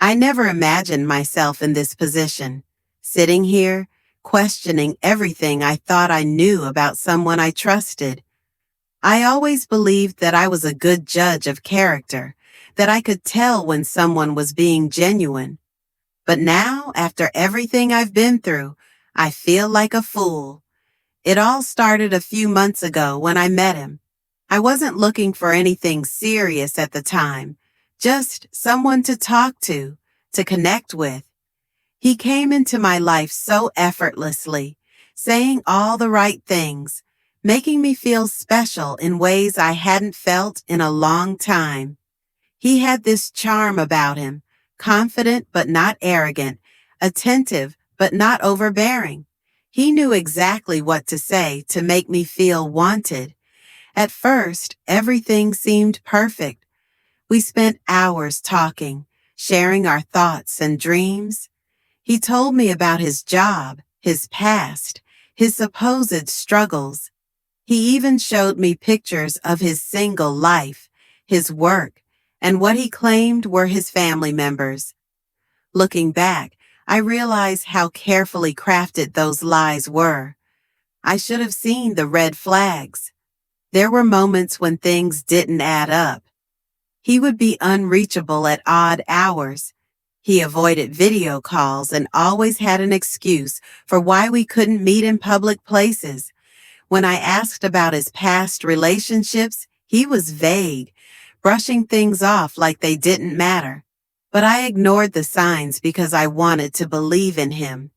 I never imagined myself in this position, sitting here, questioning everything I thought I knew about someone I trusted. I always believed that I was a good judge of character, that I could tell when someone was being genuine. But now, after everything I've been through, I feel like a fool. It all started a few months ago when I met him. I wasn't looking for anything serious at the time, just someone to talk to connect with. He came into my life so effortlessly, saying all the right things, making me feel special in ways I hadn't felt in a long time. He had this charm about him, confident but not arrogant, attentive but not overbearing. He knew exactly what to say to make me feel wanted. At first, everything seemed perfect. We spent hours talking, sharing our thoughts and dreams. He told me about his job, his past, his supposed struggles. He even showed me pictures of his single life, his work, and what he claimed were his family members. Looking back, I realize how carefully crafted those lies were. I should have seen the red flags. There were moments when things didn't add up. He would be unreachable at odd hours. He avoided video calls and always had an excuse for why we couldn't meet in public places. When I asked about his past relationships, he was vague, brushing things off like they didn't matter. But I ignored the signs because I wanted to believe in him.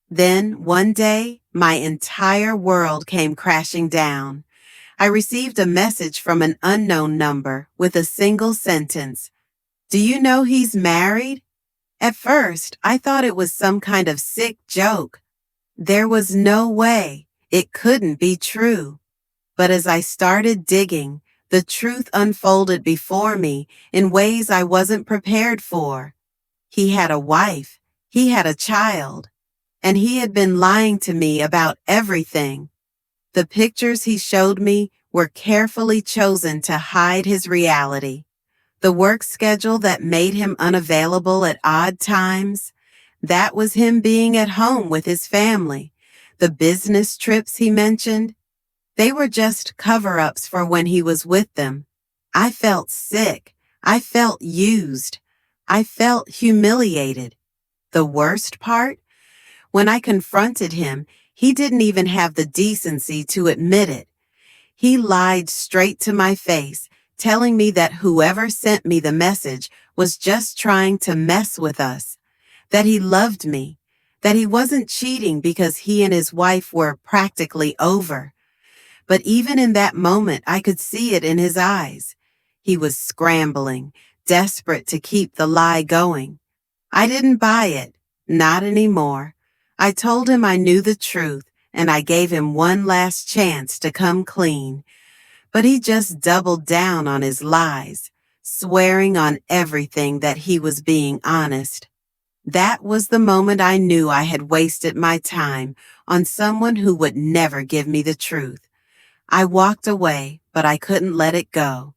Then, one day, my entire world came crashing down. I received a message from an unknown number with a single sentence. "Do you know he's married?" At first, I thought it was some kind of sick joke. There was no way. It couldn't be true. But as I started digging, the truth unfolded before me in ways I wasn't prepared for. He had a wife, he had a child, and he had been lying to me about everything. The pictures he showed me were carefully chosen to hide his reality. The work schedule that made him unavailable at odd times, that was him being at home with his family. The business trips he mentioned, they were just cover-ups for when he was with them. I felt sick. I felt used. I felt humiliated. The worst part? When I confronted him, he didn't even have the decency to admit it. He lied straight to my face, telling me that whoever sent me the message was just trying to mess with us, that he loved me, that he wasn't cheating because he and his wife were practically over. But even in that moment, I could see it in his eyes. He was scrambling, desperate to keep the lie going. I didn't buy it, not anymore. I told him I knew the truth, and I gave him one last chance to come clean. But he just doubled down on his lies, swearing on everything that he was being honest. That was the moment I knew I had wasted my time on someone who would never give me the truth. I walked away, but I couldn't let it go.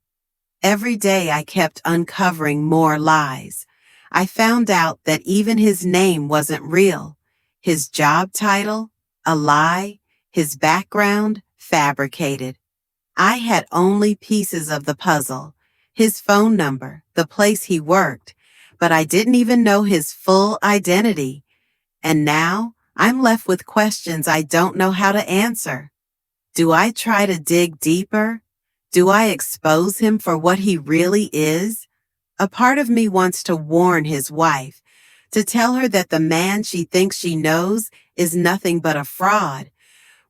Every day I kept uncovering more lies. I found out that even his name wasn't real. His job title, a lie. His background, fabricated. I had only pieces of the puzzle. His phone number, the place he worked, but I didn't even know his full identity. And now I'm left with questions I don't know how to answer. Do I try to dig deeper? Do I expose him for what he really is? A part of me wants to warn his wife, to tell her that the man she thinks she knows is nothing but a fraud.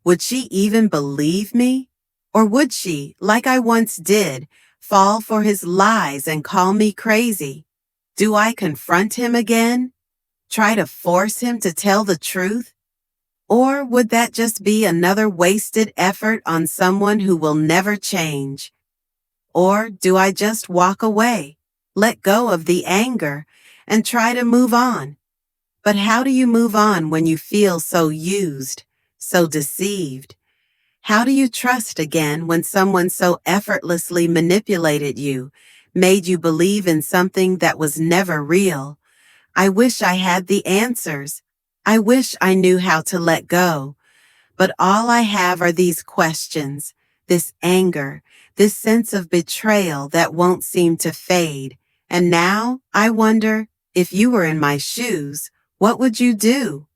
Would she even believe me? Or would she, like I once did, fall for his lies and call me crazy? Do I confront him again? Try to force him to tell the truth? Or would that just be another wasted effort on someone who will never change? Or do I just walk away, let go of the anger, and try to move on? But how do you move on when you feel so used, so deceived? How do you trust again when someone so effortlessly manipulated you, made you believe in something that was never real? I wish I had the answers. I wish I knew how to let go. But all I have are these questions, this anger, this sense of betrayal that won't seem to fade. And now I wonder, if you were in my shoes, what would you do?